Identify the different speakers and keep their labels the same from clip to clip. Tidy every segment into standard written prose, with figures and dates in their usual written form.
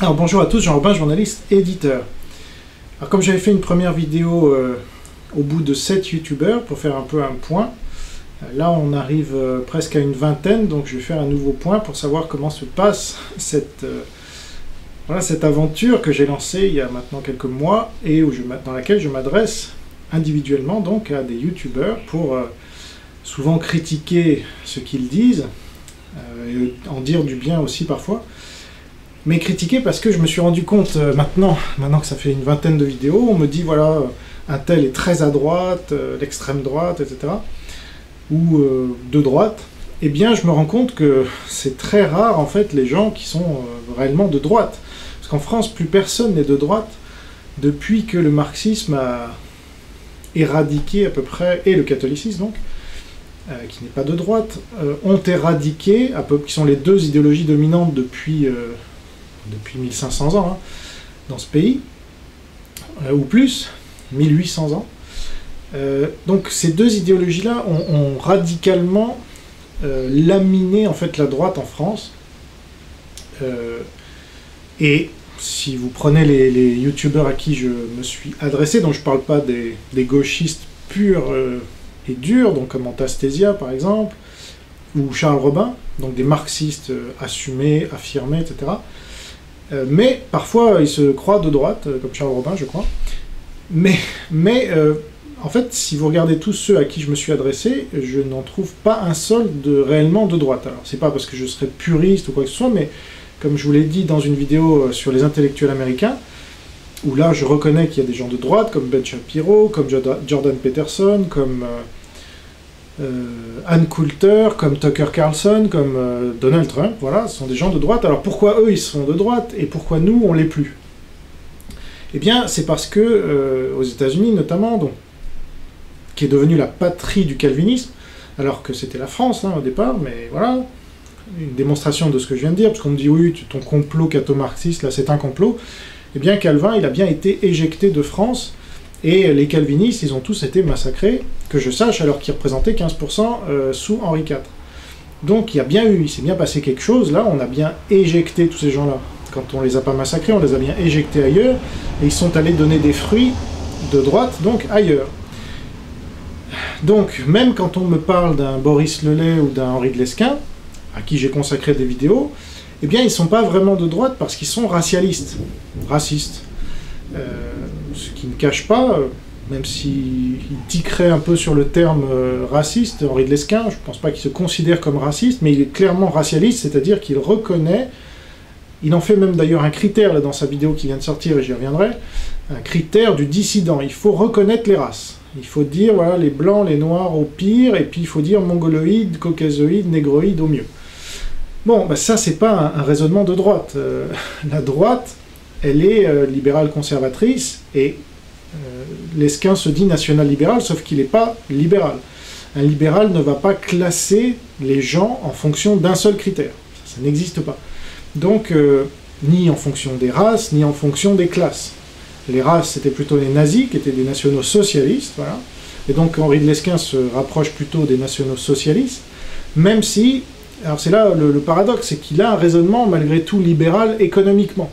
Speaker 1: Alors bonjour à tous, Jean-Robin, journaliste, éditeur. Alors comme j'avais fait une première vidéo au bout de 7 youtubeurs pour faire un peu un point, là on arrive presque à une vingtaine, donc je vais faire un nouveau point pour savoir comment se passe cette aventure que j'ai lancée il y a maintenant quelques mois et dans laquelle je m'adresse individuellement donc à des youtubeurs pour souvent critiquer ce qu'ils disent, et en dire du bien aussi parfois. Mais critiquer parce que je me suis rendu compte maintenant que ça fait une vingtaine de vidéos, on me dit voilà, un tel est très à droite, l'extrême droite, etc. Ou de droite. Eh bien je me rends compte que c'est très rare en fait les gens qui sont réellement de droite. Parce qu'en France, plus personne n'est de droite depuis que le marxisme a éradiqué à peu près, et le catholicisme donc, qui n'est pas de droite, ont éradiqué, qui sont les deux idéologies dominantes depuis 1500 ans, hein, dans ce pays, ou plus, 1800 ans. Donc ces deux idéologies-là ont radicalement laminé en fait la droite en France. Et si vous prenez les youtubeurs à qui je me suis adressé, donc je ne parle pas des gauchistes purs et durs, donc comme Antastasia par exemple, ou Charles Robin, donc des marxistes assumés, affirmés, etc. Mais parfois ils se croient de droite, comme Charles Robin je crois. Mais en fait, si vous regardez tous ceux à qui je me suis adressé, je n'en trouve pas un seul réellement de droite. Alors c'est pas parce que je serais puriste ou quoi que ce soit, mais comme je vous l'ai dit dans une vidéo sur les intellectuels américains, où là je reconnais qu'il y a des gens de droite, comme Ben Shapiro, comme Jordan Peterson, comme Ann Coulter, comme Tucker Carlson, comme Donald Trump, voilà, ce sont des gens de droite. Alors pourquoi eux ils sont de droite et pourquoi nous on l'est plus? Eh bien c'est parce que aux États-Unis notamment, donc, qui est devenue la patrie du calvinisme, alors que c'était la France hein, au départ, mais voilà, une démonstration de ce que je viens de dire, parce qu'on me dit oui, ton complot catho-marxiste là c'est un complot. Eh bien Calvin il a bien été éjecté de France. Et les calvinistes, ils ont tous été massacrés, que je sache, alors qu'ils représentaient 15% sous Henri IV. Donc il s'est bien passé quelque chose, là, on a bien éjecté tous ces gens-là. Quand on les a pas massacrés, on les a bien éjectés ailleurs, et ils sont allés donner des fruits de droite, donc ailleurs. Donc, même quand on me parle d'un Boris Lelay ou d'un Henri de Lesquen, à qui j'ai consacré des vidéos, eh bien ils ne sont pas vraiment de droite parce qu'ils sont racialistes, racistes. Ce qui ne cache pas, même s'il tiquerait un peu sur le terme raciste, Henri de Lesquen, je ne pense pas qu'il se considère comme raciste, mais il est clairement racialiste, c'est-à-dire qu'il reconnaît, il en fait même d'ailleurs un critère là, dans sa vidéo qui vient de sortir, et j'y reviendrai, un critère du dissident, il faut reconnaître les races. Il faut dire, voilà, les blancs, les noirs au pire, et puis il faut dire mongoloïdes, caucasoïdes, négroïdes au mieux. Bon, bah ça c'est pas un raisonnement de droite. La droite, elle est libérale conservatrice, et Lesquen se dit national-libéral, sauf qu'il n'est pas libéral. Un libéral ne va pas classer les gens en fonction d'un seul critère. Ça n'existe pas. Donc, ni en fonction des races, ni en fonction des classes. Les races, c'était plutôt les nazis, qui étaient des nationaux socialistes, voilà. Et donc Henri de Lesquen se rapproche plutôt des nationaux socialistes, même si, alors c'est là le paradoxe, c'est qu'il a un raisonnement malgré tout libéral économiquement.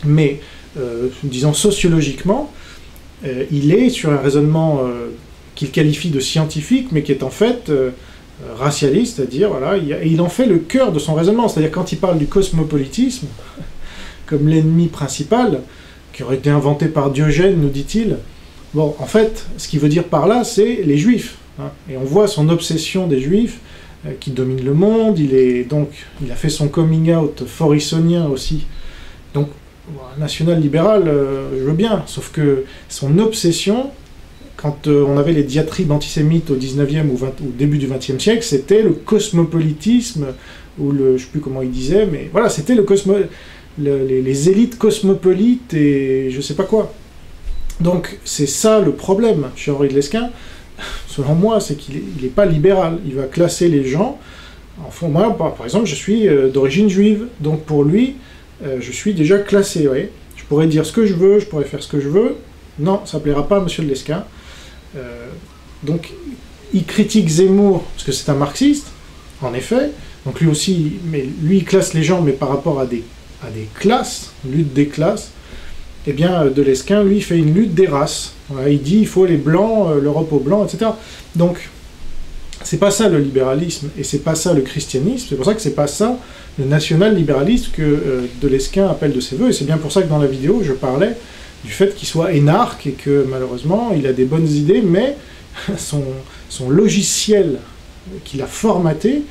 Speaker 1: Mais, disons sociologiquement, il est sur un raisonnement qu'il qualifie de scientifique, mais qui est en fait racialiste, c'est-à-dire, voilà, il en fait le cœur de son raisonnement, c'est-à-dire quand il parle du cosmopolitisme, comme l'ennemi principal, qui aurait été inventé par Diogène, nous dit-il, bon, en fait, ce qu'il veut dire par là, c'est les juifs, hein, et on voit son obsession des juifs, qui domine le monde, il a fait son coming out forissonien aussi, donc, national-libéral, je veux bien, sauf que son obsession, quand on avait les diatribes antisémites au 19e ou début du 20e siècle, c'était le cosmopolitisme, ou je ne sais plus comment il disait, mais voilà, c'était les élites cosmopolites et je sais pas quoi. Donc c'est ça le problème chez Henri de Lesquen, selon moi, c'est qu'il n'est pas libéral, il va classer les gens, moi par exemple je suis d'origine juive, donc pour lui, je suis déjà classé, vous voyez. Je pourrais dire ce que je veux, je pourrais faire ce que je veux. Non, ça ne plaira pas à M. de Lesquen. Donc, il critique Zemmour, parce que c'est un marxiste, en effet. Donc lui aussi, mais lui, il classe les gens, mais par rapport à des à des classes, lutte des classes, eh bien, Deleschin, lui, fait une lutte des races. Voilà, il dit il faut les blancs, l'Europe aux blancs, etc. Donc, c'est pas ça le libéralisme, et c'est pas ça le christianisme, c'est pour ça que c'est pas ça le national-libéralisme que Deleschin appelle de ses voeux, et c'est bien pour ça que dans la vidéo, je parlais du fait qu'il soit énarque, et que malheureusement, il a des bonnes idées, mais son logiciel qu'il a formaté,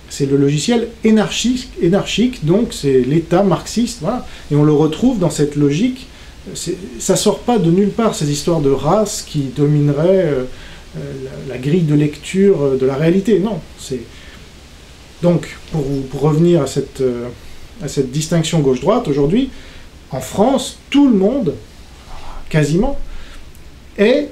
Speaker 1: c'est le logiciel énarchique, donc c'est l'État marxiste, voilà. Et on le retrouve dans cette logique, ça sort pas de nulle part, ces histoires de race qui domineraient la grille de lecture de la réalité, non. Donc, pour revenir à cette distinction gauche-droite, aujourd'hui, en France, tout le monde, quasiment, est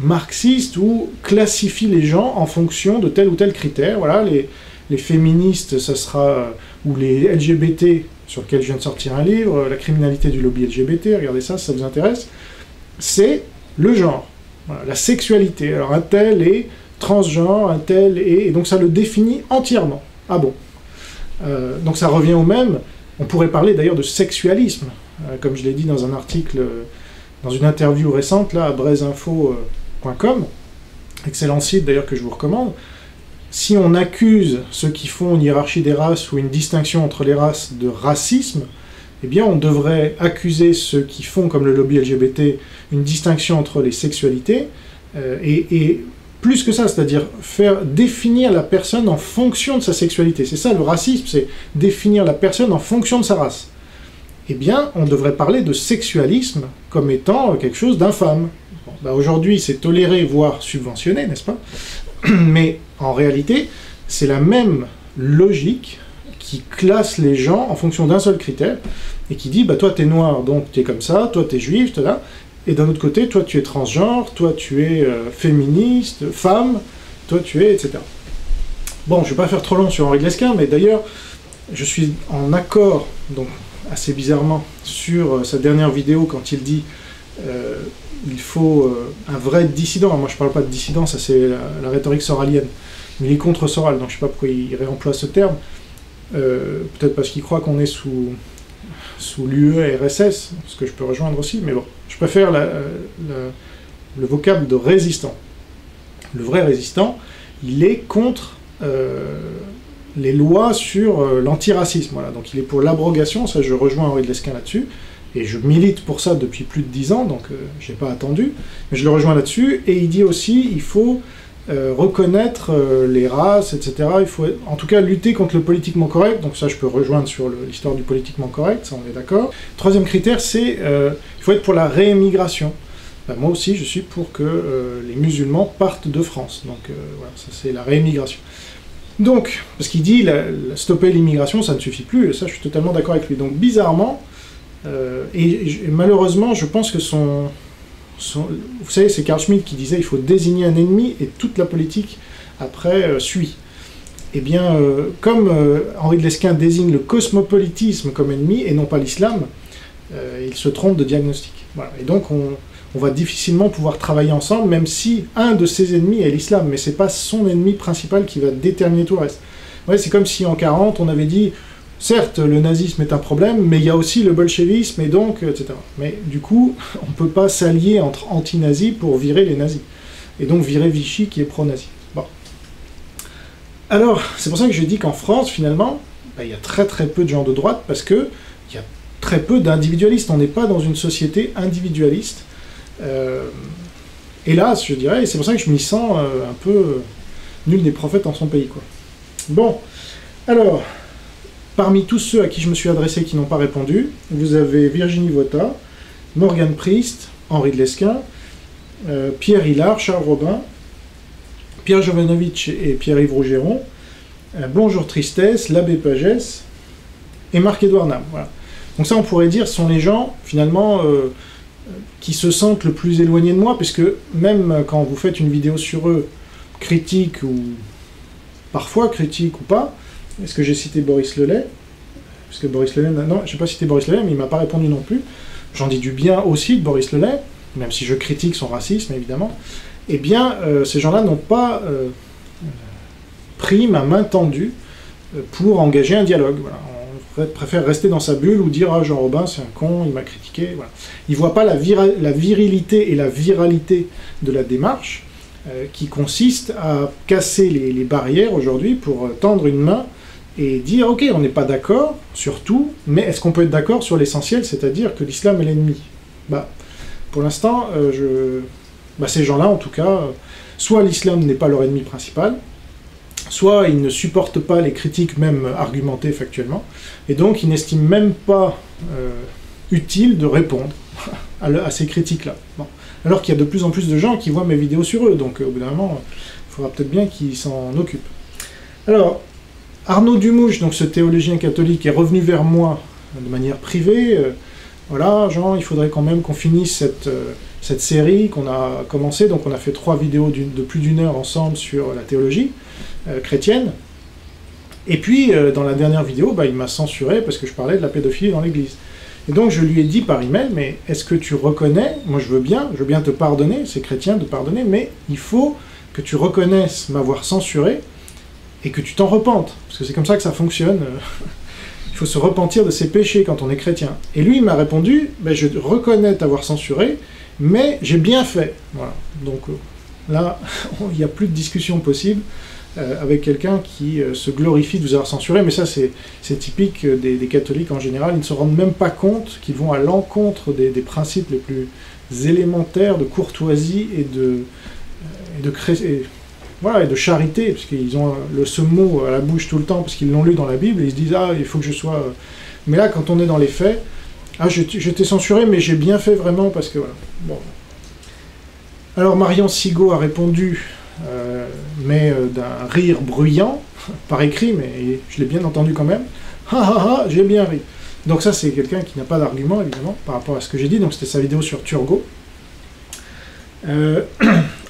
Speaker 1: marxiste ou classifie les gens en fonction de tel ou tel critère. Voilà, les féministes, ça sera, ou les LGBT, sur lesquels je viens de sortir un livre, la criminalité du lobby LGBT, regardez ça, si ça vous intéresse, c'est le genre, voilà, la sexualité. Alors un tel est transgenre, un tel est... Et donc ça le définit entièrement. Ah bon. Donc ça revient au même. On pourrait parler d'ailleurs de sexualisme, comme je l'ai dit dans un article, dans une interview récente, là, à braisinfo.com, excellent site d'ailleurs que je vous recommande. Si on accuse ceux qui font une hiérarchie des races ou une distinction entre les races de racisme, eh bien on devrait accuser ceux qui font, comme le lobby LGBT, une distinction entre les sexualités, et plus que ça, c'est-à-dire faire définir la personne en fonction de sa sexualité. C'est ça le racisme, c'est définir la personne en fonction de sa race. Eh bien, on devrait parler de sexualisme comme étant quelque chose d'infâme. Bon, bah aujourd'hui, c'est toléré, voire subventionné, n'est-ce pas? Mais en réalité, c'est la même logique qui classe les gens en fonction d'un seul critère, et qui dit, bah toi t'es noir, donc t'es comme ça, toi t'es juif, t'es là, et d'un autre côté, toi tu es transgenre, toi tu es féministe, femme, toi tu es, etc. Bon, je vais pas faire trop long sur Henri Deleschin, mais d'ailleurs, je suis en accord, donc assez bizarrement, sur sa dernière vidéo, quand il dit il faut un vrai dissident. Moi je parle pas de dissident, ça c'est la rhétorique soralienne, mais il est contre Soral, donc je sais pas pourquoi il réemploie ce terme, peut-être parce qu'il croit qu'on est sous l'UE-RSS, ce que je peux rejoindre aussi, mais bon, je préfère le vocable de résistant. Le vrai résistant, il est contre les lois sur l'antiracisme, voilà. Donc il est pour l'abrogation, ça je rejoins Henri Deleschin là-dessus, et je milite pour ça depuis plus de 10 ans, donc je n'ai pas attendu, mais je le rejoins là-dessus, et il dit aussi il faut reconnaître les races, etc. Il faut en tout cas lutter contre le politiquement correct, donc ça je peux rejoindre sur l'histoire du politiquement correct, ça on est d'accord. Troisième critère, c'est il faut être pour la réémigration. Ben, moi aussi je suis pour que les musulmans partent de France, donc voilà, ça c'est la réémigration. Donc, parce qu'il dit stopper l'immigration ça ne suffit plus, et ça je suis totalement d'accord avec lui. Donc bizarrement, et malheureusement je pense que vous savez, c'est Carl Schmitt qui disait il faut désigner un ennemi et toute la politique après suit. Eh bien, comme Henri Deleschin désigne le cosmopolitisme comme ennemi et non pas l'islam, il se trompe de diagnostic. Voilà. Et donc on va difficilement pouvoir travailler ensemble, même si un de ses ennemis est l'islam, mais c'est pas son ennemi principal qui va déterminer tout le reste. Ouais, c'est comme si en 40 on avait dit certes, le nazisme est un problème, mais il y a aussi le bolchevisme, et donc, etc. Mais du coup, on ne peut pas s'allier entre anti-nazis pour virer les nazis. Et donc virer Vichy qui est pro-nazi. Bon. Alors, c'est pour ça que je dis qu'en France, finalement, bah, il y a très très peu de gens de droite, parce qu'il y a très peu d'individualistes. On n'est pas dans une société individualiste. Hélas, je dirais, et c'est pour ça que je m'y sens un peu nul des prophètes en son pays, quoi. Bon, alors... Parmi tous ceux à qui je me suis adressé qui n'ont pas répondu, vous avez Virginie Vota, Morgane Priest, Henri Deleschin, Pierre Hillard, Charles Robin, Pierre Jovanovic et Pierre-Yves Rougeron, Bonjour Tristesse, l'abbé Pagès et Marc-Édouard Nam. Voilà. Donc ça on pourrait dire ce sont les gens finalement qui se sentent le plus éloignés de moi, puisque même quand vous faites une vidéo sur eux, critique ou parfois critique ou pas, est-ce que j'ai cité Boris Lelay? Parce que Boris Lelay, non, je n'ai pas cité Boris Lelay, mais il ne m'a pas répondu non plus. J'en dis du bien aussi de Boris Lelay, même si je critique son racisme, évidemment. Eh bien, ces gens-là n'ont pas pris ma main tendue pour engager un dialogue. Voilà. On préfère rester dans sa bulle ou dire « Ah, Jean Robin, c'est un con, il m'a critiqué. » Voilà. Il ne voit pas la virilité et la viralité de la démarche qui consiste à casser les barrières aujourd'hui pour tendre une main et dire « Ok, on n'est pas d'accord sur tout, mais est-ce qu'on peut être d'accord sur l'essentiel, c'est-à-dire que l'islam est l'ennemi ?» Pour l'instant, ces gens-là, en tout cas, soit l'islam n'est pas leur ennemi principal, soit ils ne supportent pas les critiques même argumentées factuellement, et donc ils n'estiment même pas utile de répondre à ces critiques-là. Bon. Alors qu'il y a de plus en plus de gens qui voient mes vidéos sur eux, donc au bout d'un moment, il faudra peut-être bien qu'ils s'en occupent. Alors, Arnaud Dumouche, donc ce théologien catholique, est revenu vers moi de manière privée. Voilà, Jean, il faudrait quand même qu'on finisse cette série qu'on a commencée. Donc on a fait 3 vidéos de plus d'1 heure ensemble sur la théologie chrétienne. Et puis, dans la dernière vidéo, il m'a censuré parce que je parlais de la pédophilie dans l'Église. Et donc je lui ai dit par email, mais est-ce que tu reconnais, moi je veux bien te pardonner, c'est chrétien de pardonner, mais il faut que tu reconnaisses m'avoir censuré et que tu t'en repentes, parce que c'est comme ça que ça fonctionne. Il faut se repentir de ses péchés quand on est chrétien. Et lui, il m'a répondu, je reconnais t'avoir censuré, mais j'ai bien fait. Voilà. Donc là, il n'y a plus de discussion possible avec quelqu'un qui se glorifie de vous avoir censuré, mais ça c'est typique des catholiques en général. Ils ne se rendent même pas compte qu'ils vont à l'encontre des principes les plus élémentaires de courtoisie et de charité, parce qu'ils ont ce mot à la bouche tout le temps, parce qu'ils l'ont lu dans la Bible, et ils se disent « Ah, il faut que je sois... » Mais là, quand on est dans les faits, « Ah, je t'ai censuré, mais j'ai bien fait vraiment, parce que voilà. » Bon. Alors, Marion Sigaud a répondu, mais d'un rire bruyant, par écrit, mais je l'ai bien entendu quand même. « Ha ha ha, j'ai bien ri. » Donc ça, c'est quelqu'un qui n'a pas d'argument, évidemment, par rapport à ce que j'ai dit, donc c'était sa vidéo sur Turgot.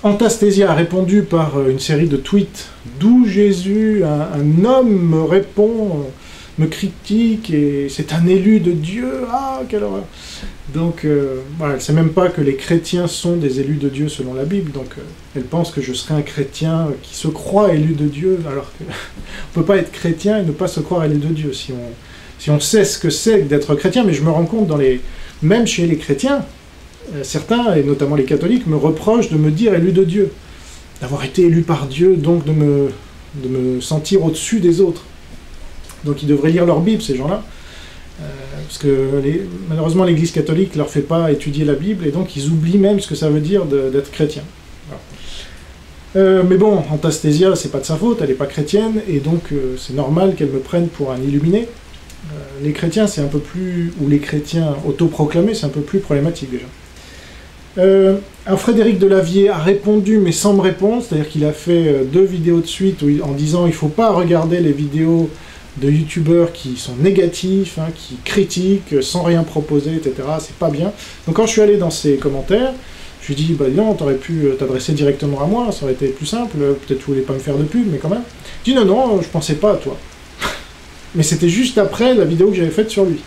Speaker 1: Antastésia a répondu par une série de tweets d'où Jésus, un homme me répond, me critique, et c'est un élu de Dieu, ah, quelle horreur. Donc, voilà, elle ne sait même pas que les chrétiens sont des élus de Dieu selon la Bible, donc elle pense que je serais un chrétien qui se croit élu de Dieu, alors qu'on ne peut pas être chrétien et ne pas se croire élu de Dieu, si on sait ce que c'est d'être chrétien, mais je me rends compte, même chez les chrétiens, certains, et notamment les catholiques, me reprochent de me dire élu de Dieu, d'avoir été élu par Dieu, donc de me sentir au-dessus des autres. Donc ils devraient lire leur Bible, ces gens-là, parce que malheureusement l'Église catholique ne leur fait pas étudier la Bible, et donc ils oublient même ce que ça veut dire d'être chrétien. Voilà. Mais bon, Antastésia, c'est pas de sa faute, elle n'est pas chrétienne, et donc c'est normal qu'elle me prenne pour un illuminé. Les chrétiens, c'est un peu plus... ou les chrétiens autoproclamés, c'est un peu plus problématique déjà. Alors Frédéric Delavier a répondu, mais sans me répondre, c'est-à-dire qu'il a fait 2 vidéos de suite en disant il ne faut pas regarder les vidéos de youtubeurs qui sont négatifs, hein, qui critiquent sans rien proposer, etc. C'est pas bien. Donc quand je suis allé dans ses commentaires, je lui ai dit non, t'aurais pu t'adresser directement à moi, ça aurait été plus simple, peut-être tu voulais pas me faire de pub, mais quand même. Il dit non, je pensais pas à toi. Mais c'était juste après la vidéo que j'avais faite sur lui.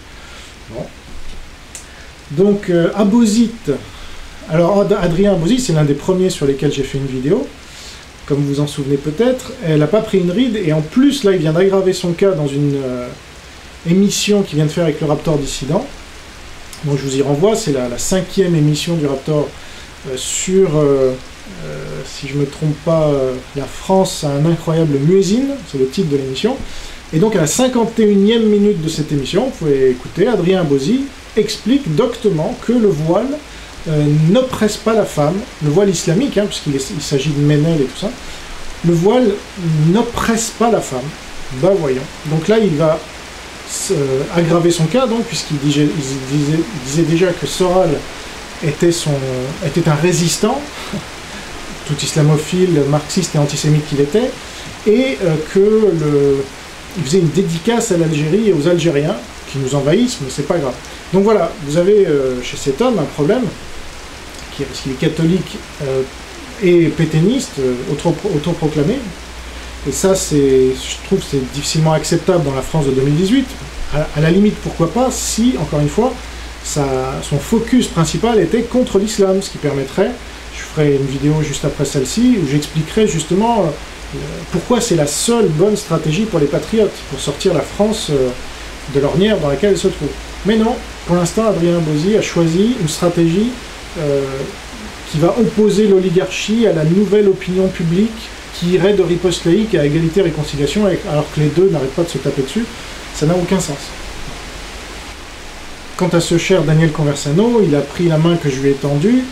Speaker 1: Bon. Donc, Abosite. Alors, Adrien Abosite, c'est l'un des premiers sur lesquels j'ai fait une vidéo. Comme vous vous en souvenez peut-être. Elle n'a pas pris une ride, et en plus, là, il vient d'aggraver son cas dans une émission qu'il vient de faire avec le Raptor Dissident. Donc, je vous y renvoie. C'est la 5e émission du Raptor sur, si je ne me trompe pas, la France a un incroyable muezzin. C'est le titre de l'émission. Et donc à la 51e minute de cette émission, vous pouvez écouter, Adrien Abosi explique doctement que le voile n'oppresse pas la femme, le voile islamique, hein, puisqu'il s'agit de Ménel et tout ça, le voile n'oppresse pas la femme. Ben voyons. Donc là, il va aggraver son cas, donc, puisqu'il disait déjà que Soral était un résistant, tout islamophile, marxiste et antisémite qu'il était, et il faisait une dédicace à l'Algérie et aux Algériens qui nous envahissent, mais c'est pas grave. Donc voilà, vous avez chez cet homme un problème, parce qu'il est catholique et pétainiste, autoproclamé, et ça, je trouve, c'est difficilement acceptable dans la France de 2018. À la limite, pourquoi pas, si, encore une fois, son focus principal était contre l'islam, ce qui permettrait, je ferai une vidéo juste après celle-ci, où j'expliquerai justement pourquoi c'est la seule bonne stratégie pour les patriotes, pour sortir la France de l'ornière dans laquelle elle se trouve. Mais non, pour l'instant, Adrien Bauzy a choisi une stratégie qui va opposer l'oligarchie à la nouvelle opinion publique qui irait de riposte laïque à égalité et réconciliation, alors que les deux n'arrêtent pas de se taper dessus. Ça n'a aucun sens. Quant à ce cher Daniel Conversano, il a pris la main que je lui ai tendue,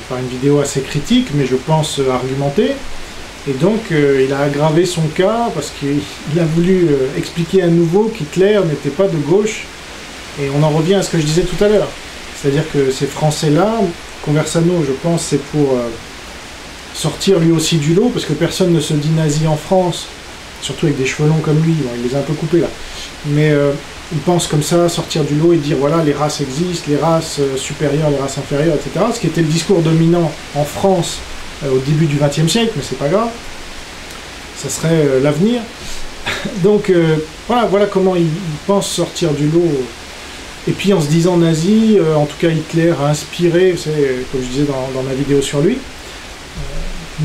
Speaker 1: par une vidéo assez critique, mais je pense argumentée, et donc il a aggravé son cas parce qu'il a voulu expliquer à nouveau qu'Hitler n'était pas de gauche, et on en revient à ce que je disais tout à l'heure. C'est-à-dire que ces Français-là, Conversano, je pense, c'est pour sortir lui aussi du lot, parce que personne ne se dit nazi en France, surtout avec des cheveux longs comme lui, bon, il les a un peu coupés là, mais il pense comme ça, sortir du lot et dire voilà, les races existent, les races supérieures, les races inférieures, etc. Ce qui était le discours dominant en France au début du XXe siècle, mais c'est pas grave, ça serait l'avenir. Donc voilà comment il pense sortir du lot. Et puis en se disant nazi, en tout cas Hitler a inspiré, comme je disais dans ma vidéo sur lui,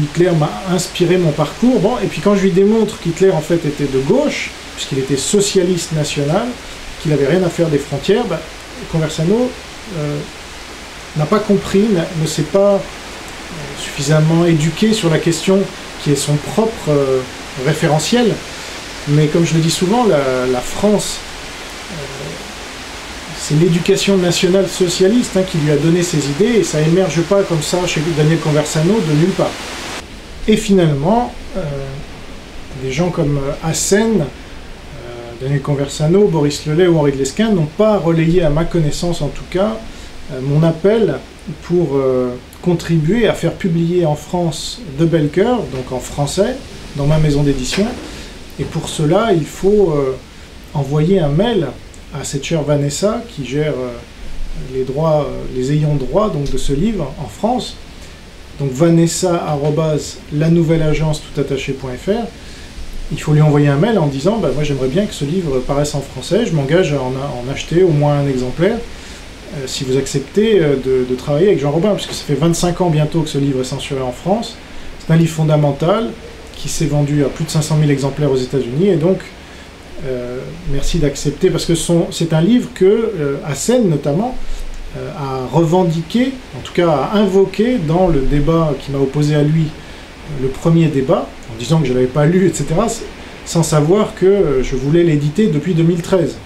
Speaker 1: Hitler m'a inspiré mon parcours. Bon, et puis quand je lui démontre qu'Hitler en fait était de gauche, puisqu'il était socialiste national, qu'il n'avait rien à faire des frontières, Conversano n'a pas compris, ne s'est pas suffisamment éduqué sur la question qui est son propre référentiel. Mais comme je le dis souvent, la France, c'est l'éducation nationale socialiste qui lui a donné ses idées, et ça émerge pas comme ça chez Daniel Conversano de nulle part. Et finalement, des gens comme Hassen, Daniel Conversano, Boris Lelay ou Henri de Lesquen n'ont pas relayé, à ma connaissance en tout cas, mon appel pour contribuer à faire publier en France De Belcoeur, donc en français, dans ma maison d'édition. Et pour cela, il faut envoyer un mail à cette chère Vanessa qui gère les droits, les ayants droit donc, de ce livre en France. Donc vanessa@lanouvelleagence.fr. Il faut lui envoyer un mail en disant moi j'aimerais bien que ce livre paraisse en français, je m'engage à en acheter au moins un exemplaire si vous acceptez de travailler avec Jean Robin, puisque ça fait 25 ans bientôt que ce livre est censuré en France. C'est un livre fondamental qui s'est vendu à plus de 500 000 exemplaires aux États-Unis, et donc merci d'accepter, parce que c'est un livre que Hassen notamment a revendiqué, en tout cas a invoqué dans le débat qui m'a opposé à lui, le premier débat, en disant que je ne l'avais pas lu, etc., sans savoir que je voulais l'éditer depuis 2013,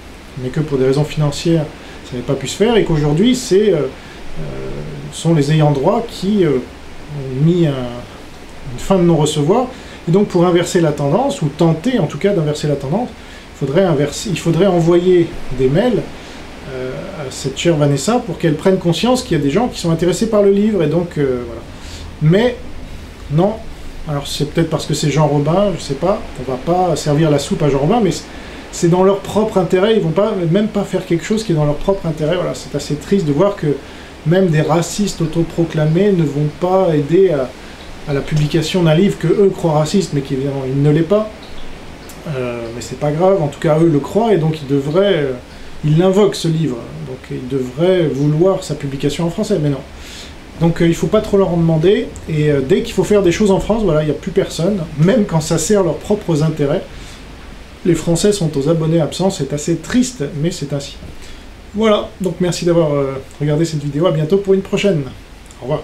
Speaker 1: mais que pour des raisons financières, ça n'avait pas pu se faire, et qu'aujourd'hui, sont les ayants droit qui ont mis une fin de non-recevoir, et donc pour inverser la tendance, ou tenter en tout cas d'inverser la tendance, il faudrait envoyer des mails à cette chère Vanessa pour qu'elle prenne conscience qu'il y a des gens qui sont intéressés par le livre, et donc voilà. Mais non, alors c'est peut-être parce que c'est Jean Robin, je sais pas, on va pas servir la soupe à Jean Robin, mais c'est dans leur propre intérêt, ils vont même pas faire quelque chose qui est dans leur propre intérêt. Voilà, c'est assez triste de voir que même des racistes autoproclamés ne vont pas aider à la publication d'un livre que eux croient raciste, mais qui évidemment il ne l'est pas. Mais c'est pas grave, en tout cas eux le croient, et donc ils l'invoquent ce livre, donc ils devraient vouloir sa publication en français, mais non. Donc il ne faut pas trop leur en demander, et dès qu'il faut faire des choses en France, voilà, il n'y a plus personne, même quand ça sert leurs propres intérêts. Les Français sont aux abonnés absents, c'est assez triste, mais c'est ainsi. Voilà, donc merci d'avoir regardé cette vidéo, à bientôt pour une prochaine. Au revoir.